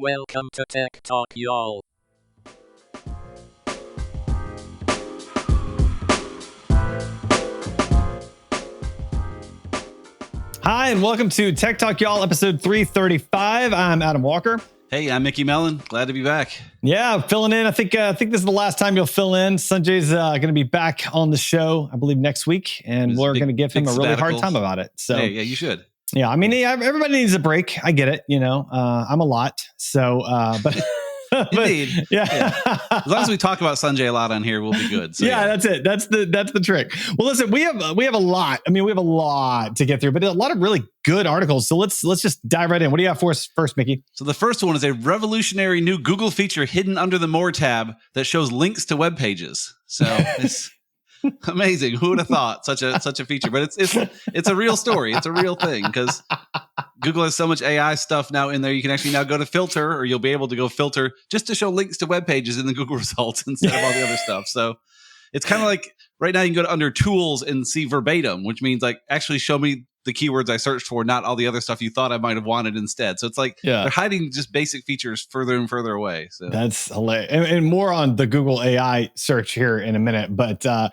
Welcome to Tech Talk, y'all. Hi, and welcome to Tech Talk, y'all, episode 335. I'm Adam Walker. Hey, I'm Mickey Mellon. Glad to be back. Yeah, filling in. I think this is the last time you'll fill in. Sanjay's going to be back on the show, I believe, next week, and we're going to give him a really hard time about it. So, hey, yeah, you should. Yeah, I mean, everybody needs a break. I get it. I'm a lot. So, but. Indeed. Yeah. As long as we talk about Sanjay a lot on here, we'll be good. So, yeah, that's it. That's the trick. Well, listen, we have a lot. I mean, we have a lot to get through, but a lot of really good articles. So let's just dive right in. What do you have for us first, Mickey? So the first one is a revolutionary new Google feature hidden under the More tab that shows links to web pages. So it's amazing. Who would have thought such a feature? But it's a real story. It's a real thing because Google has so much AI stuff now in there. You can actually now go to filter, or you'll be able to go filter just to show links to web pages in the Google results instead of all the other stuff. So it's kind of like right now you can go to under tools and see verbatim, which means like actually show me the keywords I searched for, not all the other stuff you thought I might have wanted instead. So it's like they're hiding just basic features further and further away. So that's hilarious. And more on the Google AI search here in a minute. But I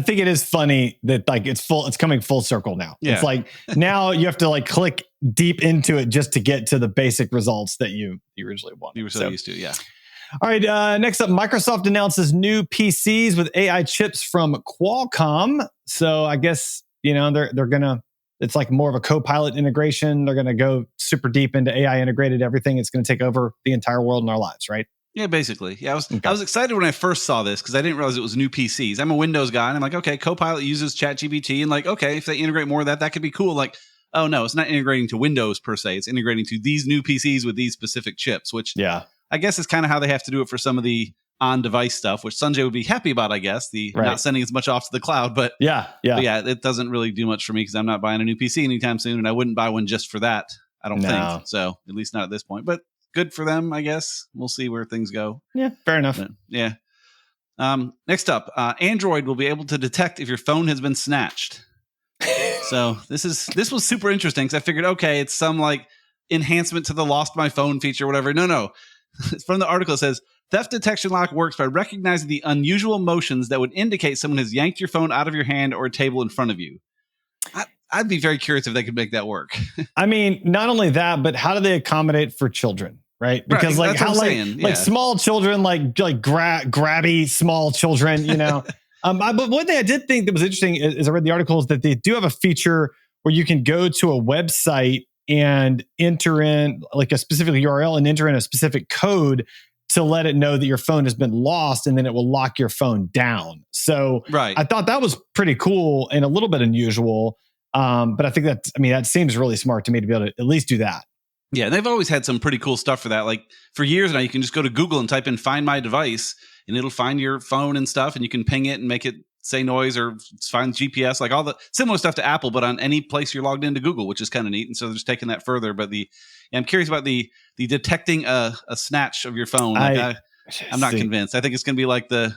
think it is funny that like it's coming full circle now. Yeah. It's like now you have to like click deep into it just to get to the basic results that you originally wanted. You were so used to, yeah. All right. Next up, Microsoft announces new PCs with AI chips from Qualcomm. So I guess, they're going to, it's like more of a Copilot integration. They're going to go super deep into AI integrated everything. It's going to take over the entire world in our lives, right? Yeah, basically. Yeah, I was excited when I first saw this because I didn't realize it was new PCs. I'm a Windows guy, and I'm like, okay, Copilot uses ChatGPT, and like, okay, if they integrate more of that could be cool. Like, oh no, it's not integrating to Windows per se. It's integrating to these new PCs with these specific chips, which I guess is kind of how they have to do it for some of the on-device stuff, which Sanjay would be happy about, I guess, not sending as much off to the cloud. But yeah, it doesn't really do much for me because I'm not buying a new PC anytime soon, and I wouldn't buy one just for that, I don't think. So at least not at this point. But good for them, I guess. We'll see where things go. Yeah, fair enough. But, yeah. Next up, Android will be able to detect if your phone has been snatched. So this was super interesting because I figured, okay, it's some like enhancement to the lost my phone feature or whatever. No. From the article, it says, theft detection lock works by recognizing the unusual motions that would indicate someone has yanked your phone out of your hand or a table in front of you. I'd be very curious if they could make that work. I mean, not only that, but how do they accommodate for children? Right. Because like how like small children, like grabby small children, but one thing I did think that was interesting is I read the article is that they do have a feature where you can go to a website and enter in like a specific URL and enter in a specific code to let it know that your phone has been lost, and then it will lock your phone down. So I thought that was pretty cool and a little bit unusual. But I think that seems really smart to me to be able to at least do that. Yeah, and they've always had some pretty cool stuff for that. Like for years now, you can just go to Google and type in "Find My Device," and it'll find your phone and stuff, and you can ping it and make it say noise or find GPS, like all the similar stuff to Apple, but on any place you're logged into Google, which is kind of neat. And so they're just taking that further. But I'm curious about the detecting a snatch of your phone. Like I'm not convinced. I think it's going to be like the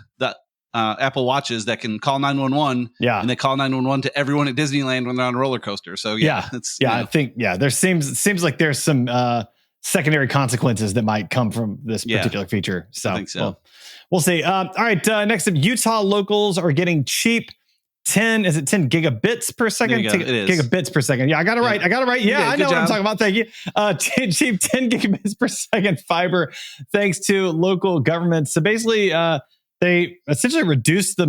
Apple Watches that can call 911. Yeah, and they call 911 to everyone at Disneyland when they're on a roller coaster. So I think there seems like there's some secondary consequences that might come from this particular feature. So I think so. Well, we'll see. All right. Next up, Utah locals are getting cheap 10 gigabits per second? It is. Gigabits per second. Yeah, I got it right. Yeah, I know what I'm talking about. Thank you. Cheap 10 gigabits per second fiber thanks to local governments. So basically, they essentially reduced the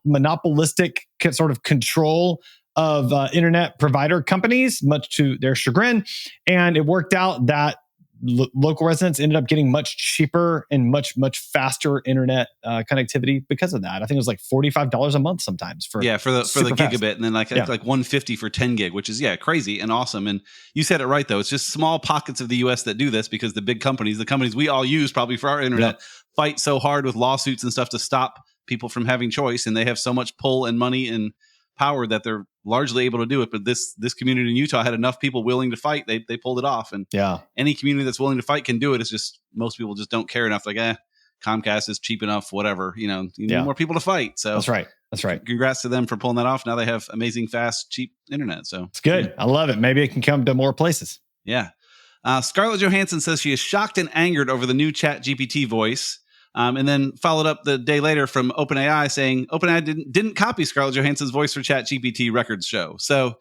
monopolistic sort of control of internet provider companies, much to their chagrin. And it worked out that local residents ended up getting much cheaper and much faster internet connectivity because of that. I think it was like $45 a month sometimes for the gigabit, and then like $150 for 10 gig, which is crazy and awesome. And you said it right though; it's just small pockets of the U.S. that do this because the big companies, the companies we all use probably for our internet, fight so hard with lawsuits and stuff to stop people from having choice, and they have so much pull and money and power that they're largely able to do it. But this community in Utah had enough people willing to fight. They pulled it off. And any community that's willing to fight can do it. It's just most people just don't care enough. Like, Comcast is cheap enough, whatever. You need more people to fight. So That's right. Congrats to them for pulling that off. Now they have amazing, fast, cheap internet. So it's good. I love it. Maybe it can come to more places. Yeah. Scarlett Johansson says she is shocked and angered over the new ChatGPT voice. And then followed up the day later from OpenAI saying OpenAI didn't copy Scarlett Johansson's voice for ChatGPT records show. So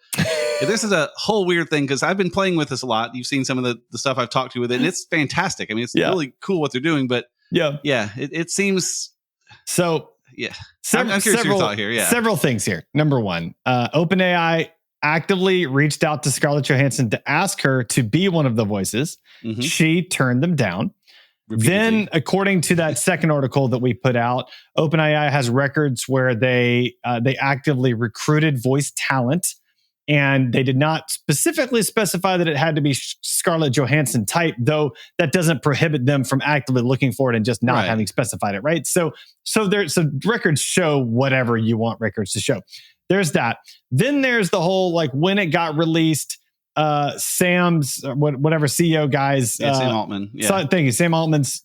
this is a whole weird thing because I've been playing with this a lot. You've seen some of the stuff I've talked to with it, and it's fantastic. I mean, it's really cool what they're doing, but it seems so. Yeah, I'm curious your thought here. Yeah, several things here. Number one, OpenAI actively reached out to Scarlett Johansson to ask her to be one of the voices. Mm-hmm. She turned them down. Repeatedly. Then, according to that second article that we put out, OpenAI has records where they actively recruited voice talent, and they did not specifically specify that it had to be Scarlett Johansson type, though that doesn't prohibit them from actively looking for it and just not having specified it, right? So records show whatever you want records to show. There's that. Then there's the whole, like, when it got released, Sam's whatever CEO guys, Sam Altman. Yeah. Thank you. Sam Altman's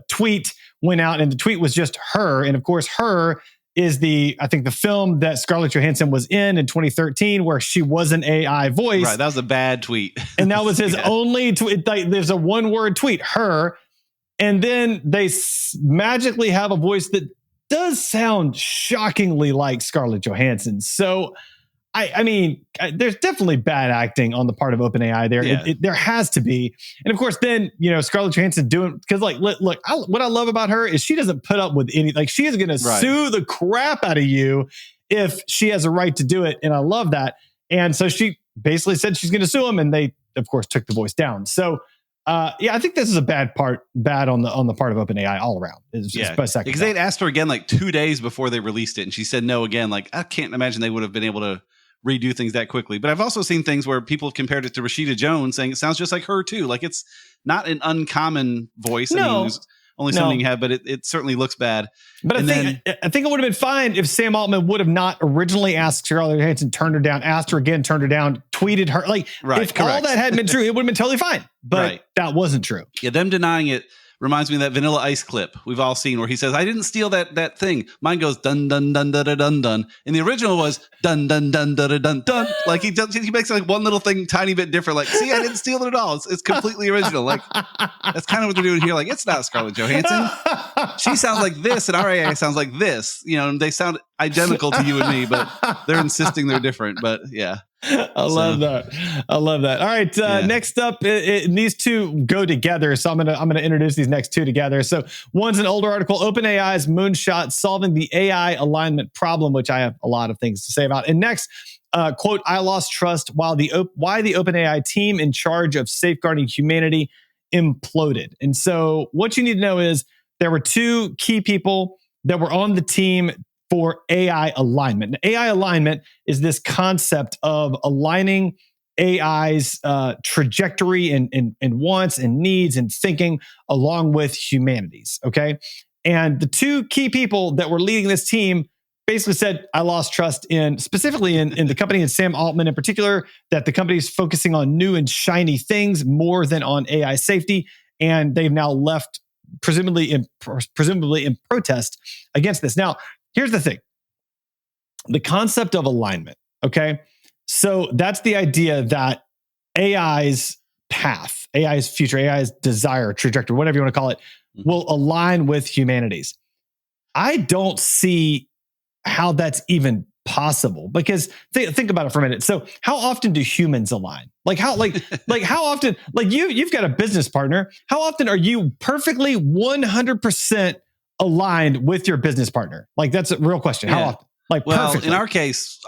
tweet went out, and the tweet was just her. And of course, her is I think the film that Scarlett Johansson was in 2013, where she was an AI voice. Right. That was a bad tweet. And that was his only tweet. Like, there's a one-word tweet, her. And then they magically have a voice that does sound shockingly like Scarlett Johansson. So, I mean, there's definitely bad acting on the part of OpenAI there. Yeah. There has to be. And of course, then, Scarlett Johansson because, like, look, what I love about her is she doesn't put up with any, like, she is going to sue the crap out of you if she has a right to do it. And I love that. And so she basically said she's going to sue him. And they, of course, took the voice down. So, I think this is a bad on the part of OpenAI all around. Because they'd asked her again like 2 days before they released it, and she said no again. Like, I can't imagine they would have been able to redo things that quickly. But I've also seen things where people have compared it to Rashida Jones, saying it sounds just like her too. Like, it's not an uncommon voice. No. I mean, there's only something you have, but it certainly looks bad. But I think it would have been fine if Sam Altman would have not originally asked Scarlett Johansson, turned her down, asked her again, turned her down, tweeted her. Like, if all that hadn't been true, it would have been totally fine. But that wasn't true. Yeah, them denying it reminds me of that Vanilla Ice clip we've all seen where he says, I didn't steal that thing. Mine goes dun dun dun dun dun dun. And the original was dun dun dun dun dun dun. Like, he makes like one little thing tiny bit different. Like, see, I didn't steal it at all. It's completely original. Like, that's kind of what they're doing here. Like, it's not Scarlett Johansson. She sounds like this, and our AI sounds like this. They sound identical to you and me, but they're insisting they're different. But yeah. I love that. All right. Next up, these two go together. So I'm gonna introduce these next two together. So one's an older article, OpenAI's moonshot solving the AI alignment problem, which I have a lot of things to say about. And next, quote, I lost trust why the OpenAI team in charge of safeguarding humanity imploded. And so what you need to know is there were two key people that were on the team for AI alignment. Now, AI alignment is this concept of aligning AI's trajectory and wants and needs and thinking along with humanity's, okay? And the two key people that were leading this team basically said, I lost trust specifically in the company and Sam Altman in particular, that the company is focusing on new and shiny things more than on AI safety. And they've now left presumably in protest against this. Now, here's the thing. The concept of alignment, okay? So that's the idea that AI's path, AI's future, AI's desire, trajectory, whatever you want to call it, will align with humanity's. I don't see how that's even possible, because think about it for a minute. So how often do humans align? How often, you've got a business partner. How often are you perfectly 100% aligned with your business partner? Like, that's a real question. How often? Like, well, perfectly. In our case,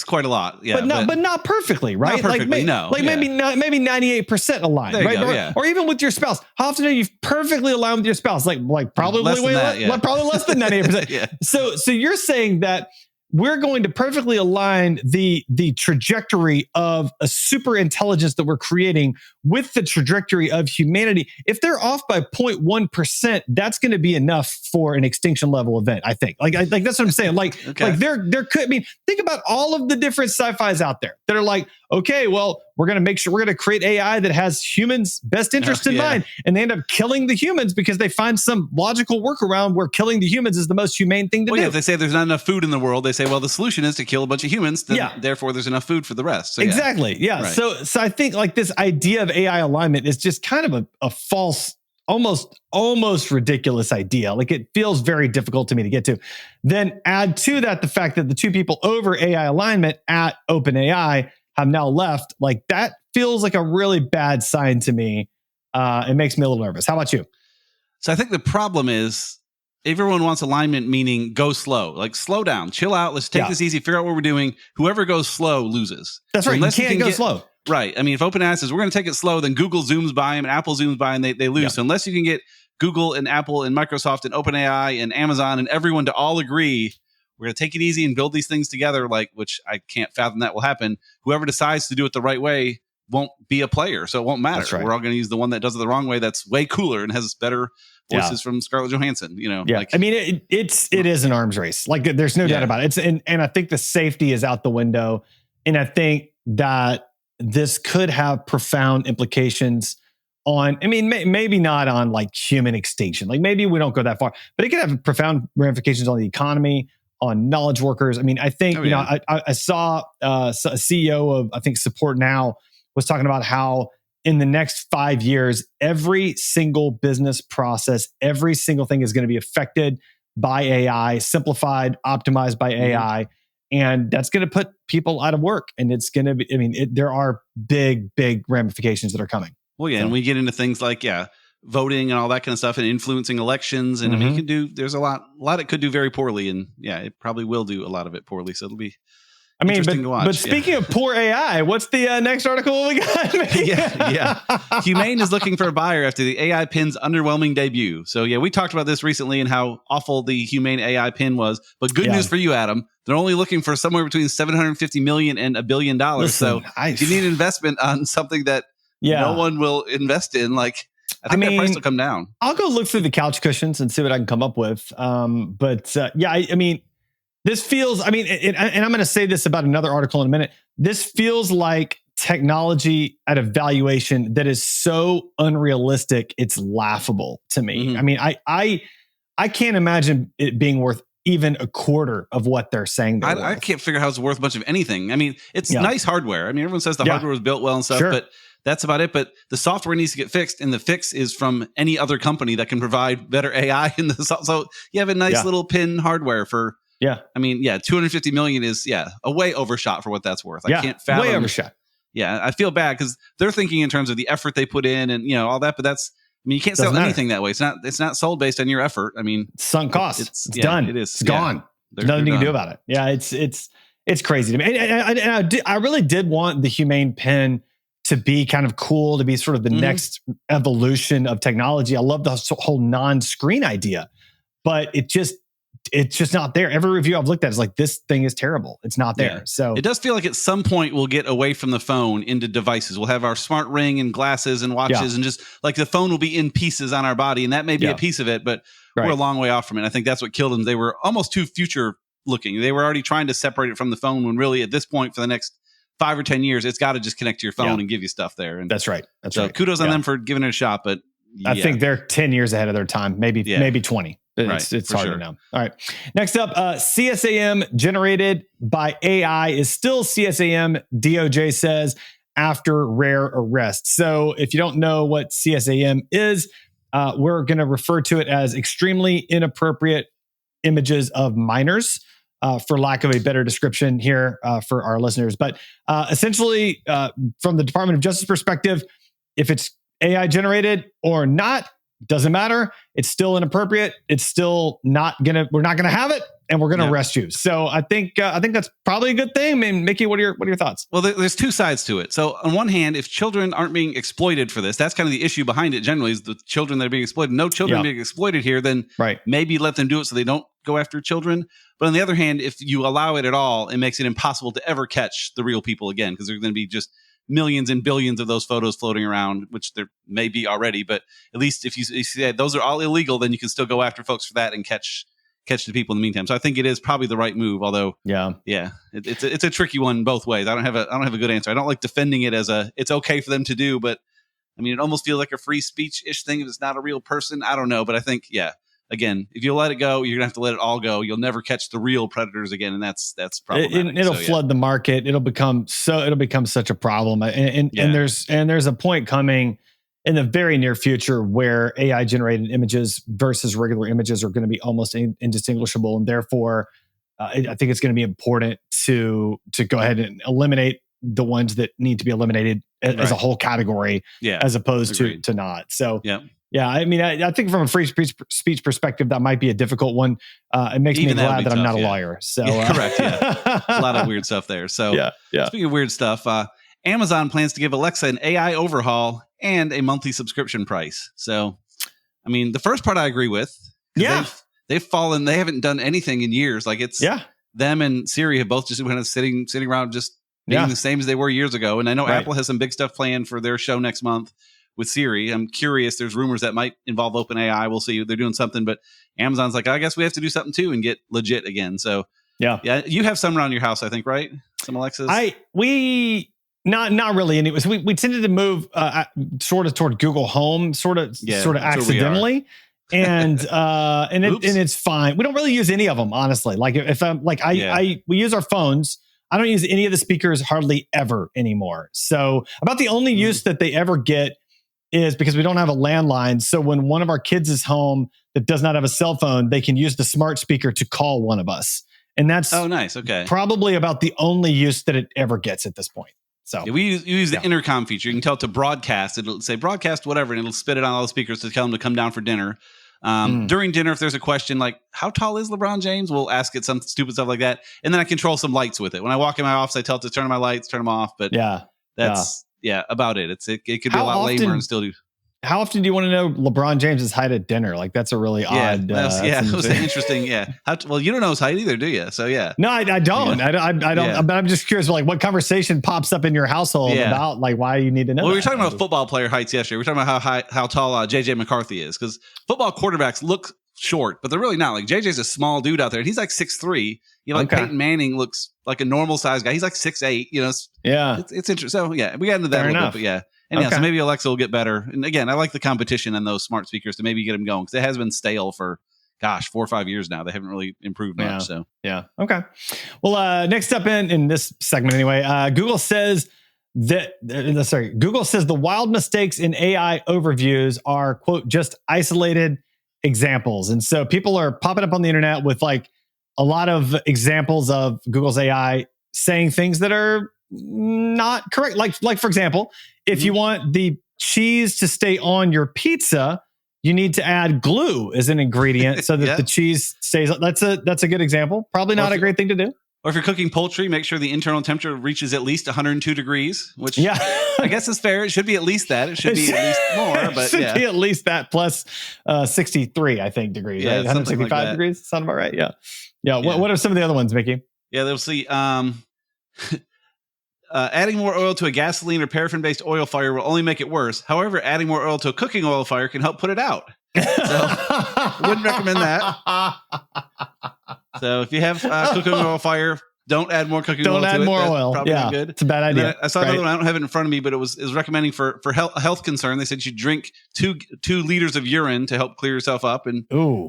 quite a lot. Yeah, but not perfectly, right? Not perfectly, maybe 98% aligned, right? Go, or even with your spouse. How often are you perfectly aligned with your spouse? Like probably less than 98%. Yeah. So you're saying that we're going to perfectly align the trajectory of a super intelligence that we're creating with the trajectory of humanity. If they're off by 0.1%, that's going to be enough for an extinction level event, I think. Like that's what I'm saying. Like there could, think about all of the different sci-fis out there that are like, okay, well, we're going to make sure we're going to create AI that has humans' best interest in mind. And they end up killing the humans because they find some logical workaround where killing the humans is the most humane thing to do. Yeah, if they say there's not enough food in the world, they say, well, the solution is to kill a bunch of humans. Then therefore, there's enough food for the rest. So, exactly. Yeah. Right. So I think like this idea of AI alignment is just kind of a false, almost ridiculous idea. Like it feels very difficult to me to get to. Then add to that the fact that the two people over AI alignment at OpenAI have now left. Like that feels like a really bad sign to me. It makes me a little nervous. How about you? So I think the problem is everyone wants alignment, meaning go slow, like slow down, chill out. Let's take this easy, figure out what we're doing. Whoever goes slow loses. That's right. You can't go slow. Right. I mean, if OpenAI says we're going to take it slow, then Google zooms by them and Apple zooms by and they lose. So unless you can get Google and Apple and Microsoft and OpenAI and Amazon and everyone to all agree, we're going to take it easy and build these things together, like, which I can't fathom that will happen. Whoever decides to do it the right way won't be a player. So it won't matter. Right. We're all going to use the one that does it the wrong way. That's way cooler and has better voices from Scarlett Johansson, like, I mean, it is an arms race. Like there's no doubt about it. And I think the safety is out the window. And I think that this could have profound implications on, I mean, maybe not on like human extinction. Like maybe we don't go that far, but it could have profound ramifications on the economy, on knowledge workers. I mean, I think, I saw a CEO of, I think, Support Now was talking about how in the next 5 years, every single business process, every single thing is going to be affected by AI, simplified, optimized by AI. And that's going to put people out of work. And it's going to be, I mean, there are big ramifications that are coming. Well, and we get into things like, voting and all that kind of stuff and influencing elections. And I mean, there's a lot it could do very poorly. And it probably will do a lot of it poorly. So it'll be interesting to watch. But speaking of poor AI, what's the next article we got? Humane is looking for a buyer after the AI pin's underwhelming debut. So we talked about this recently and how awful the Humane AI pin was. But good news for you, Adam. They're only looking for somewhere between $750 million and $1 billion. So if you need an investment on something that no one will invest in, like, I think that price will come down. I'll go look through the couch cushions and see what I can come up with. I mean, this feels, and I'm going to say this about another article in a minute. This feels like technology at a valuation that is so unrealistic, it's laughable to me. I mean, I can't imagine it being worth even a quarter of what they're saying. I can't figure out how it's worth much of anything. I mean, it's nice hardware. I mean, everyone says the hardware was built well and stuff, but that's about it. But the software needs to get fixed, and the fix is from any other company that can provide better AI in the so you have a nice little pin hardware for I mean, $250 million is a way overshot for what that's worth. I can't fathom. Way overshot. I feel bad because they're thinking in terms of the effort they put in and all that, but that's, I mean, you can't sell anything that way. It's not sold based on your effort. I mean, sunk cost. It's done. It is. It's gone. There's nothing you can do about it. Yeah, it's crazy to me. And I really did want the Humane pen to be kind of cool, to be sort of the next evolution of technology. I love the whole non-screen idea, but it's just not there. Every review I've looked at is like, this thing is terrible. It's not there. So it does feel like at some point we'll get away from the phone into devices. We'll have our smart ring and glasses and watches and just like the phone will be in pieces on our body. And that may be a piece of it, but we're a long way off from it. I think that's what killed them. They were almost too future looking. They were already trying to separate it from the phone when really at this point for the next 5 or 10 years, it's got to just connect to your phone and give you stuff there. And that's right. So kudos on them for giving it a shot. But I think they're 10 years ahead of their time, maybe 20. It's harder now. All right. Next up, CSAM generated by AI is still CSAM, DOJ says, after rare arrest. So if you don't know what CSAM is, we're going to refer to it as extremely inappropriate images of minors, for lack of a better description here for our listeners. But essentially, from the Department of Justice perspective, if it's AI generated or not, doesn't matter. It's still inappropriate. It's still we're not gonna have it, and we're gonna arrest you. So I think that's probably a good thing. I mean, Mickey, what are your thoughts? Well, there's two sides to it. So on one hand, if children aren't being exploited for this, that's kind of the issue behind it. Generally, is the children that are being exploited. No children being exploited here, then maybe let them do it so they don't go after children. But on the other hand, if you allow it at all, it makes it impossible to ever catch the real people again, because there's going to be just millions and billions of those photos floating around, which there may be already. But at least if you say those are all illegal, then you can still go after folks for that and catch catch the people in the meantime. So I think it is probably the right move. Although, it's a tricky one both ways. I don't have a good answer. I don't like defending it as it's okay for them to do, but I mean, it almost feels like a free speech-ish thing if it's not a real person. I don't know, but I think, again, if you let it go, you're gonna have to let it all go. You'll never catch the real predators again, and that's problematic. It'll flood the market. It'll become such a problem. And there's a point coming in the very near future where AI generated images versus regular images are going to be almost indistinguishable, and therefore, I think it's going to be important to go ahead and eliminate the ones that need to be eliminated as a whole category, as opposed to not. So, I mean, I think from a free speech perspective, that might be a difficult one. It makes me glad that I'm not a lawyer. So, correct. Yeah, a lot of weird stuff there. So, speaking of weird stuff, Amazon plans to give Alexa an AI overhaul and a monthly subscription price. So, I mean, the first part I agree with. They've fallen. They haven't done anything in years. Like it's them and Siri have both just kind of sitting around just being the same as they were years ago. And I know Apple has some big stuff planned for their show next month with Siri. I'm curious. There's rumors that might involve OpenAI. We'll see. They're doing something, but Amazon's like, I guess we have to do something too and get legit again. So you have some around your house, I think, right? Some Alexas. Not really. And it was we tended to move sort of toward Google Home, sort of accidentally. And it's fine. We don't really use any of them, honestly. Like if I'm like we use our phones. I don't use any of the speakers hardly ever anymore. So about the only use that they ever get is because we don't have a landline. So when one of our kids is home that does not have a cell phone, they can use the smart speaker to call one of us. And that's nice. Okay. Probably about the only use that it ever gets at this point. So we use the intercom feature. You can tell it to broadcast. It'll say broadcast whatever, and it'll spit it on all the speakers to tell them to come down for dinner. During dinner, if there's a question like, how tall is LeBron James? We'll ask it some stupid stuff like that. And then I control some lights with it. When I walk in my office, I tell it to turn on my lights, turn them off. But that's about it. It could be a lot lamer and still do. How often do you want to know LeBron James's height at dinner? Like that's a really odd. It was interesting. Well, you don't know his height either, do you? So No, I don't. I don't. But I'm just curious. Like, what conversation pops up in your household about like why you need to know? Well, we were talking about football player heights yesterday. We were talking about how tall JJ McCarthy is, because football quarterbacks look short, but they're really not. Like JJ's a small dude out there, and he's like 6'3". Peyton Manning looks like a normal size guy. He's like 6'8". It's interesting. So we got into that a little bit, but so maybe Alexa will get better. And again, I like the competition on those smart speakers to maybe get them going, because it has been stale for 4 or 5 years now. They haven't really improved much. So okay. Well, next up in this segment anyway, Google says the wild mistakes in AI overviews are, quote, just isolated examples. And so people are popping up on the internet with like a lot of examples of Google's AI saying things that are not correct. Like for example, if you want the cheese to stay on your pizza, you need to add glue as an ingredient so that the cheese stays. That's a good example. Probably not a great thing to do. Or if you're cooking poultry, make sure the internal temperature reaches at least 102 degrees, which I guess is fair. It should be at least that. It should be at least more, but it should be at least that plus 63, I think, degrees. Right? 165 like degrees. Sound about right? Yeah. What are some of the other ones, Mickey? Yeah, they'll see. Adding more oil to a gasoline or paraffin-based oil fire will only make it worse. However, adding more oil to a cooking oil fire can help put it out. So, wouldn't recommend that. So, if you have cooking oil fire, don't add more cooking oil to it. Don't add more oil. Probably not good. It's a bad idea. I saw another one. I don't have it in front of me, but it was recommending for a health concern. They said you drink 2 liters of urine to help clear yourself up, and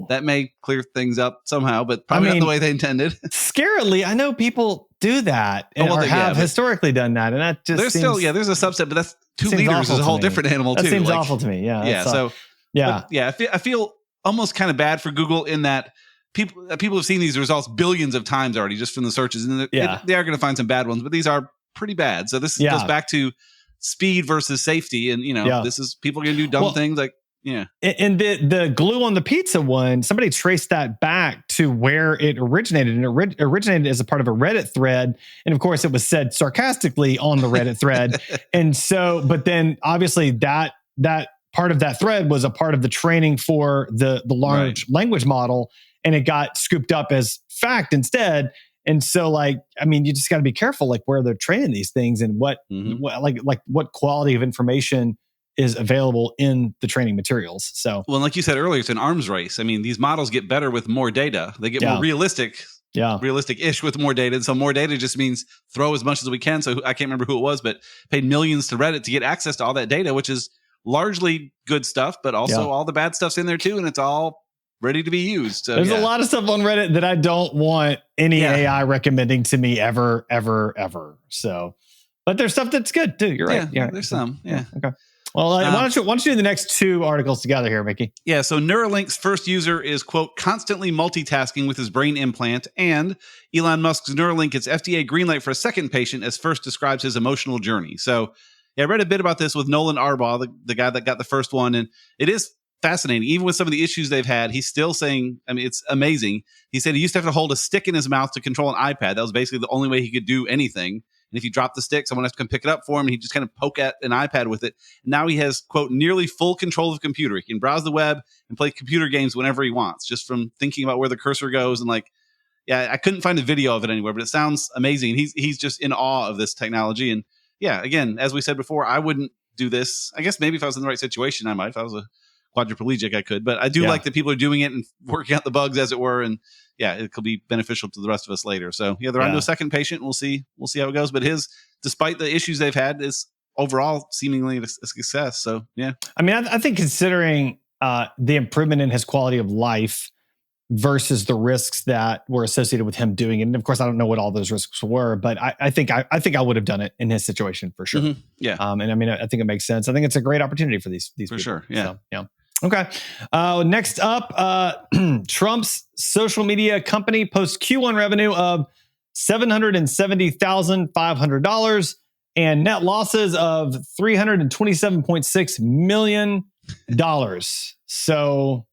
that may clear things up somehow, but probably not the way they intended. Scarily, I know people do that and have historically done that, and that just there's a subset, but that's 2 liters is a whole different animal too. That seems awful to me. I feel almost kind of bad for Google in that people have seen these results billions of times already just from the searches, and they are going to find some bad ones, but these are pretty bad. So this goes back to speed versus safety, and this is people are going to do dumb things like. Yeah. And the glue on the pizza one, somebody traced that back to where it originated. And it originated as a part of a Reddit thread. And of course, it was said sarcastically on the Reddit thread. And so, but then obviously that part of that thread was a part of the training for the large language model. And it got scooped up as fact instead. And so, you just got to be careful, where they're training these things and what quality of information is available in the training materials. So, well, like you said earlier, it's an arms race. I mean, these models get better with more data. They get more realistic-ish with more data. And so more data just means throw as much as we can. So I can't remember who it was, but paid millions to Reddit to get access to all that data, which is largely good stuff, but also all the bad stuff's in there too. And it's all ready to be used. So, there's a lot of stuff on Reddit that I don't want any AI recommending to me ever. So, but there's stuff that's good too. You're right. Yeah, there's some. Yeah. Okay. Well, why don't you do the next two articles together here, Mickey? Yeah. So Neuralink's first user is, quote, constantly multitasking with his brain implant, and Elon Musk's Neuralink gets FDA green light for a second patient as first describes his emotional journey. So I read a bit about this with Nolan Arbaugh, the guy that got the first one, and it is fascinating. Even with some of the issues they've had, he's still saying, I mean, it's amazing. He said he used to have to hold a stick in his mouth to control an iPad. That was basically the only way he could do anything. And if he dropped the stick, someone has to come pick it up for him, and he just kind of poke at an iPad with it. And now he has, quote, nearly full control of the computer. He can browse the web and play computer games whenever he wants, just from thinking about where the cursor goes. And I couldn't find a video of it anywhere, but it sounds amazing. And he's just in awe of this technology. And again, as we said before, I wouldn't do this. I guess maybe if I was in the right situation, I might. If I was a quadriplegic, I could. But I do like that people are doing it and working out the bugs, as it were. And it could be beneficial to the rest of us later. So they're on to a second patient. We'll see how it goes. But despite the issues they've had, is overall seemingly a success. So I mean, I think considering the improvement in his quality of life versus the risks that were associated with him doing it. And of course, I don't know what all those risks were, but I think I would have done it in his situation for sure. Mm-hmm. Yeah. And I mean, I think it makes sense. I think it's a great opportunity for these people. For sure. Yeah. So, okay. Next up, Trump's social media company posts Q1 revenue of $770,500 and net losses of $327.6 million. So,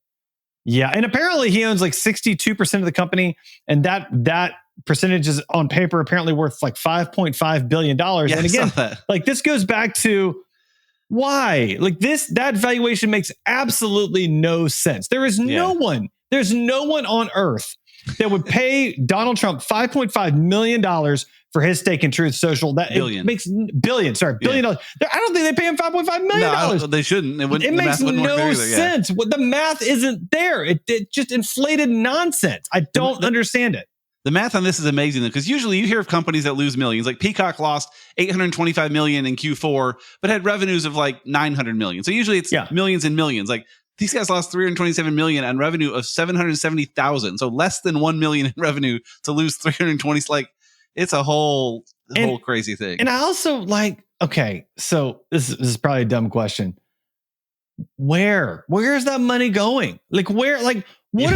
and apparently he owns like 62% of the company, and that percentage is on paper apparently worth like $5.5 billion. Yeah, and again, like this goes back to why? Like that valuation makes absolutely no sense. There's no one on earth that would pay Donald Trump $5.5 million for his stake in Truth Social. That billion. Makes billion dollars. I don't think they pay him $5.5 million. No, they shouldn't. It makes no sense. The math isn't there. It just inflated nonsense. I don't understand it. The math on this is amazing, because usually you hear of companies that lose millions. Like Peacock lost $825 million in Q4, but had revenues of like $900 million. So usually it's millions and millions. Like these guys lost $327 million on revenue of $770,000. So less than $1 million in revenue to lose 320. Like it's a whole crazy thing. And I also okay, so this is probably a dumb question. Where is that money going? Like what are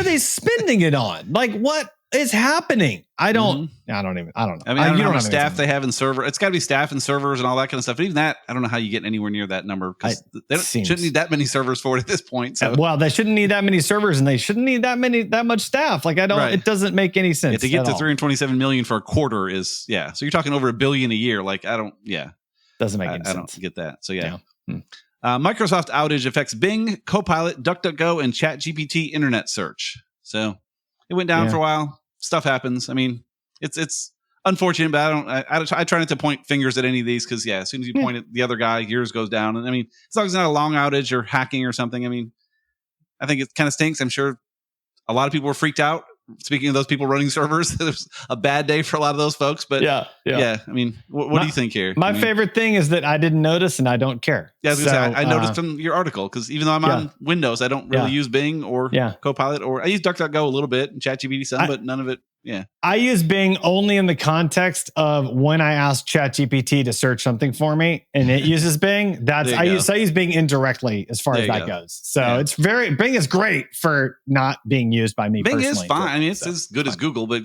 they spending it on? Like what is happening? I don't know. I mean, I don't know how much staff they have in server. It's got to be staff and servers and all that kind of stuff. But even that, I don't know how you get anywhere near that number, because they shouldn't need that many servers for it at this point. So. Well, they shouldn't need that many servers, and they shouldn't need that much staff. Like it doesn't make any sense. To get to 327 million for a quarter is So you're talking over $1 billion a year. Like doesn't make any sense. I don't get that. So Microsoft outage affects Bing, Copilot, DuckDuckGo, and ChatGPT internet search. So it went down for a while. Stuff happens. I mean, it's unfortunate, but I try not to point fingers at any of these, because as soon as you point at the other guy, yours goes down. And I mean, as long as it's not a long outage or hacking or something, I mean, I think it kind of stinks. I'm sure a lot of people were freaked out. Speaking of those people running servers, it was a bad day for a lot of those folks. But I mean, what do you think here? My favorite thing is that I didn't notice and I don't care. Yeah, I noticed from your article, because even though I'm on Windows, I don't really use Bing or Copilot, or I use DuckDuckGo a little bit and ChatGPT some, but none of it. Yeah, I use Bing only in the context of when I ask ChatGPT to search something for me, and it uses Bing. I use Bing indirectly as far as that goes. So Bing is great for not being used by me. Bing personally. Is fine. I mean, it's as good as Google, but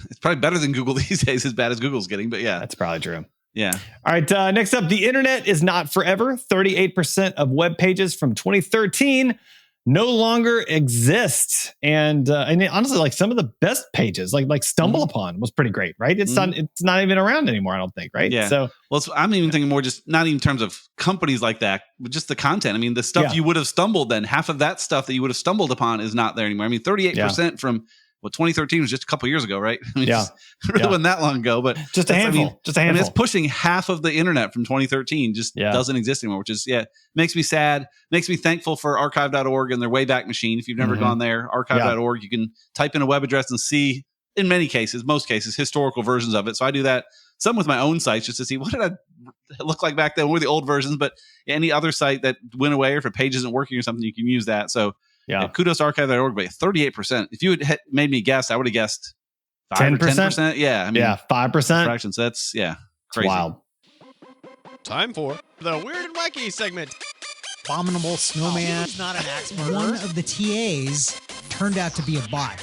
it's probably better than Google these days. As bad as Google's getting, but that's probably true. Yeah. All right. Next up, the internet is not forever. 38% of web pages from 2013 no longer exist, and honestly, like some of the best pages, like Stumble Upon, was pretty great, right? It's not even around anymore, I don't think, right? Yeah. So, I'm even thinking more just not even in terms of companies like that, but just the content. I mean, the stuff you would have stumbled, then half of that stuff that you would have stumbled upon is not there anymore. I mean, 38% from 2013 was just a couple years ago, right? I mean, Yeah. It really wasn't that long ago, but just a handful. I mean, it's pushing half of the internet from 2013 just doesn't exist anymore, which is, makes me sad, makes me thankful for archive.org and their Wayback Machine. If you've never gone there, archive.org, you can type in a web address and see, in most cases, historical versions of it. So I do that, some with my own sites, just to see what did I look like back then, what were the old versions, but any other site that went away, or if a page isn't working or something, you can use that. So kudos to archive.org, but 38%. If you had made me guess, I would have guessed 10%. Yeah. I mean, 5%. Fractions. That's, crazy. It's wild. Time for the Weird and Wacky segment. Abominable snowman. He's not an axe murderer. One of the TAs turned out to be a bot.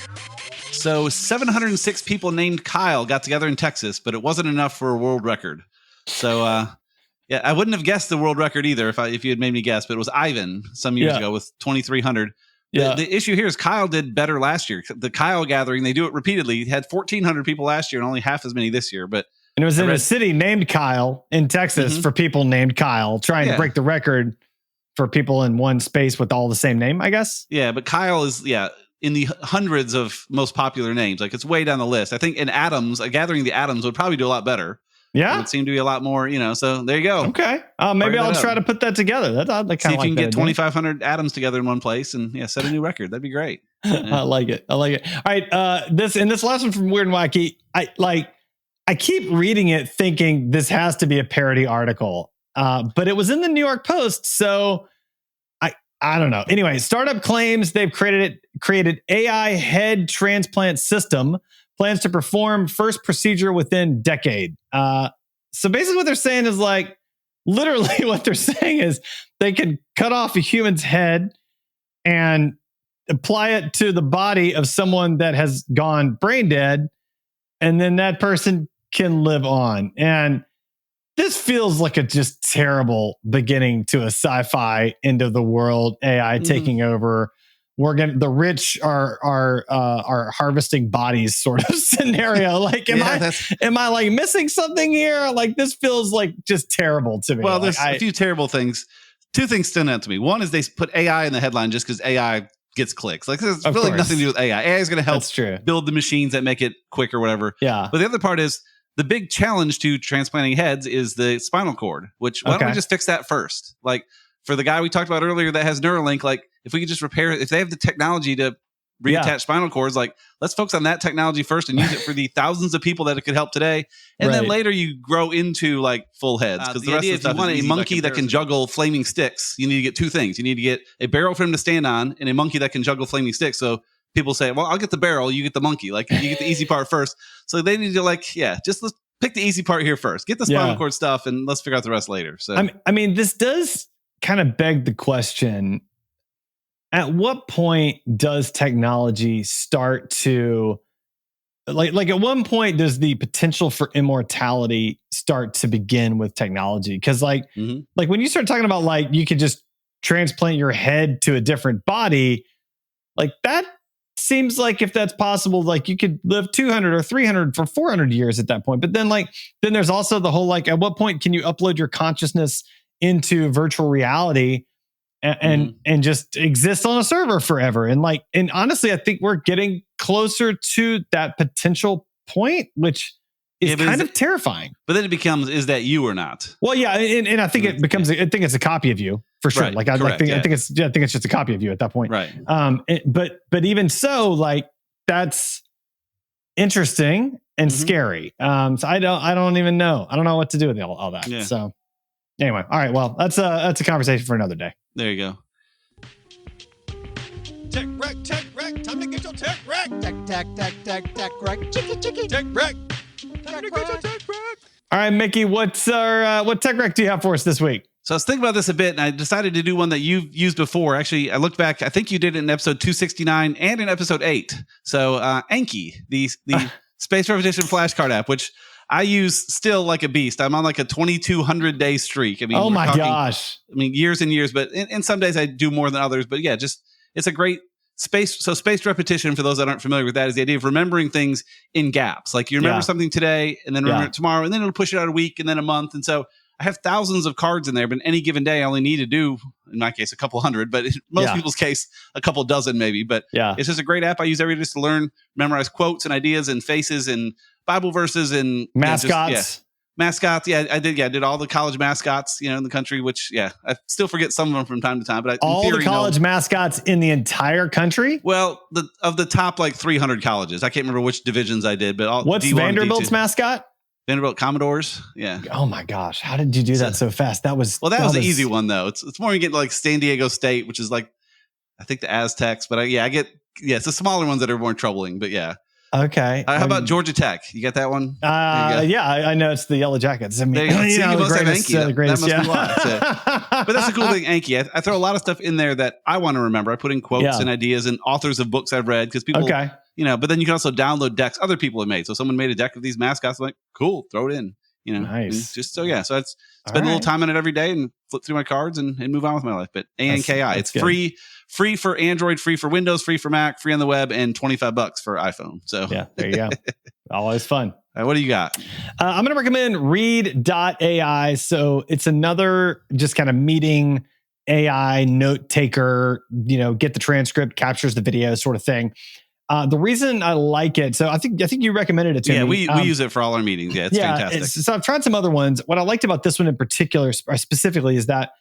So 706 people named Kyle got together in Texas, but it wasn't enough for a world record. So, I wouldn't have guessed the world record either if you had made me guess, but it was Ivan some years ago with 2,300. The issue here is Kyle did better last year. The Kyle gathering, they do it repeatedly. It had 1,400 people last year and only half as many this year. And it was in a city named Kyle in Texas for people named Kyle, trying to break the record for people in one space with all the same name, I guess. Yeah, but Kyle is, in the hundreds of most popular names. Like, it's way down the list. I think in Adams, gathering the Adams would probably do a lot better. Yeah. It would seem to be a lot more, so there you go. Okay. Maybe I'll try to put that together. See if you can get 2,500 atoms together in one place and set a new record. That'd be great. I like it. All right. This last one from Weird and Wacky, I keep reading it thinking this has to be a parody article. But it was in the New York Post, so I don't know. Anyway, startup claims they've created AI head transplant system. Plans to perform first procedure within decade. So basically what they're saying is literally what they're saying is they can cut off a human's head and apply it to the body of someone that has gone brain dead. And then that person can live on. And this feels like a just terrible beginning to a sci-fi end of the world AI taking over. The rich are harvesting bodies sort of scenario. Am I missing something here? This feels just terrible to me. Well, there's a few terrible things. Two things stand out to me. One is they put AI in the headline just because AI gets clicks. There's really nothing to do with AI. AI is going to help build the machines that make it quick or whatever. Yeah. But the other part is the big challenge to transplanting heads is the spinal cord, which why don't we just fix that first? For the guy we talked about earlier that has Neuralink, if we could just repair it, if they have the technology to reattach spinal cords, let's focus on that technology first and use it for the thousands of people that it could help today. And then later you grow into full heads. Because the idea, if you want a monkey that can juggle flaming sticks, you need to get two things. You need to get a barrel for him to stand on and a monkey that can juggle flaming sticks. So people say, well, I'll get the barrel, you get the monkey. You get the easy part first. So they need to just let's pick the easy part here first. Get the spinal cord stuff and let's figure out the rest later. So I mean, this does kind of beg the question, at what point does technology start to at what point does the potential for immortality start to begin with technology? Because when you start talking about you could just transplant your head to a different body, that seems like if that's possible, you could live 200 or 300 for 400 years at that point. But then then there's also the whole at what point can you upload your consciousness into virtual reality and just exist on a server forever? And honestly, I think we're getting closer to that potential point, which is kind of terrifying. But then it becomes, is that you or not? Well, yeah, and I think it becomes. I think it's a copy of you for sure. Right, I think it's just a copy of you at that point. Right. But even so, that's interesting and scary. So I don't even know. I don't know what to do with all that. Yeah. So anyway, all right. Well, that's a conversation for another day. There you go. Tech wreck. Time to get your tech wreck. Tech wreck. Chicky. Tech wreck. Time to get your tech wreck. All right, Mickey, what tech wreck do you have for us this week? So I was thinking about this a bit, and I decided to do one that you've used before. Actually, I looked back. I think you did it in episode 269 and in episode 8. So Anki, the space repetition flashcard app, which I use still like a beast. I'm on a 2,200 day streak. I mean, oh my gosh. I mean, years and years, but in some days I do more than others. But yeah, it's a great space. So spaced repetition, for those that aren't familiar with that, is the idea of remembering things in gaps. You remember something today and then remember it tomorrow, and then it'll push it out a week and then a month. And so I have thousands of cards in there, but any given day I only need to do, in my case, a couple hundred, but in most people's case, a couple dozen maybe. But it's just a great app I use every day just to learn, memorize quotes and ideas and faces and Bible verses and mascots. Mascots. Yeah, I did all the college mascots, in the country, which, I still forget some of them from time to time. But all the college mascots in the entire country? Well, of the top 300 colleges. I can't remember which divisions I did, but what's D1, Vanderbilt's D2. mascot? Vanderbilt Commodores. Yeah. Oh my gosh. How did you do that so fast? That was an easy one though. It's more you get like San Diego State, which is I think the Aztecs, but it's the smaller ones that are more troubling, but yeah. Okay. How about Georgia Tech? You got that one? I know it's the Yellow Jackets. I mean, you must have Anki. The greatest, that must be why. But that's the cool thing, Anki. I throw a lot of stuff in there that I want to remember. I put in quotes and ideas and authors of books I've read because people, but then you can also download decks other people have made. So someone made a deck of these mascots. I'm like, cool, throw it in. Nice. Just so I spend a little time on it every day and flip through my cards and move on with my life. But ANKI, it's good. Free for Android, free for Windows, free for Mac, free on the web, and $25 for iPhone. So yeah, there you go. Always fun. All right, what do you got? I'm going to recommend Read.ai. So it's another just kind of meeting AI note taker, get the transcript, captures the video sort of thing. The reason I like it, so I think you recommended it to me. Yeah, we use it for all our meetings. Yeah, it's fantastic. So I've tried some other ones. What I liked about this one in particular, specifically, is that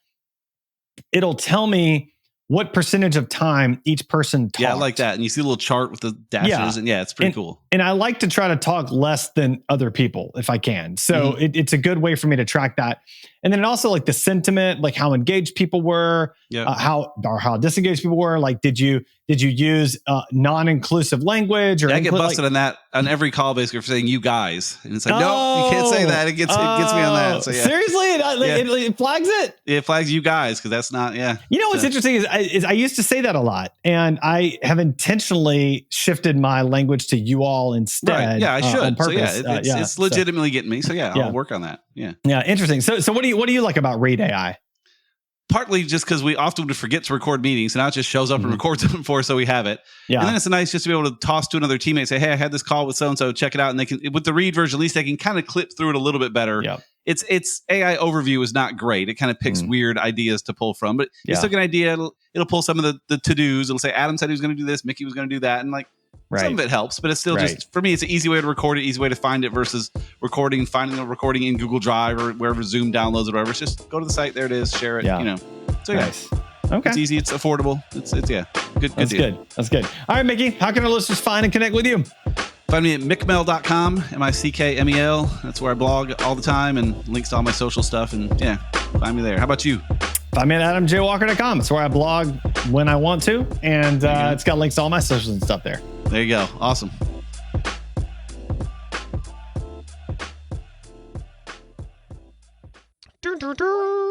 it'll tell me what percentage of time each person talked. Yeah, I like that. And you see a little chart with the dashes. And it's pretty cool. And I like to try to talk less than other people if I can. So it's a good way for me to track that. And then also like the sentiment, like how engaged people were, how disengaged people were. Like, did you use non-inclusive language? Or I get busted on that on every call basically for saying you guys. And it's like, no, you can't say that. It gets me on that. So seriously? It flags it? It flags you guys because that's not, what's interesting is I used to say that a lot. And I have intentionally shifted my language to you all instead. Right. Yeah, I should. On purpose. So it's legitimately getting me. So I'll work on that. Yeah. Yeah, interesting. So what do you like about Read.ai? Partly just because we often would forget to record meetings, so now it just shows up and records them for us, so we have it. Yeah. And then it's nice just to be able to toss to another teammate and say, hey, I had this call with so-and-so, check it out. And they can, with the Read version, at least they can kind of clip through it a little bit better. Yep. Its AI overview is not great. It kind of picks weird ideas to pull from, but it's still an idea. It'll pull some of the to-dos. It'll say, Adam said he was going to do this, Mickey was going to do that. And some of it helps, but it's still just, for me, it's an easy way to record it, easy way to find it versus finding the recording in Google Drive or wherever Zoom downloads it or whatever. It's just go to the site, there it is, share it, So nice. Okay. It's easy, it's affordable. It's good That's deal. good. That's good. All right, Mickey, how can our listeners find and connect with you? Find me at mickmel.com, MICKMEL. That's where I blog all the time and links to all my social stuff. And find me there. How about you? Find me at AdamJWalker.com. It's where I blog when I want to. And it's got links to all my socials and stuff there. There you go. Awesome. Dun, dun, dun.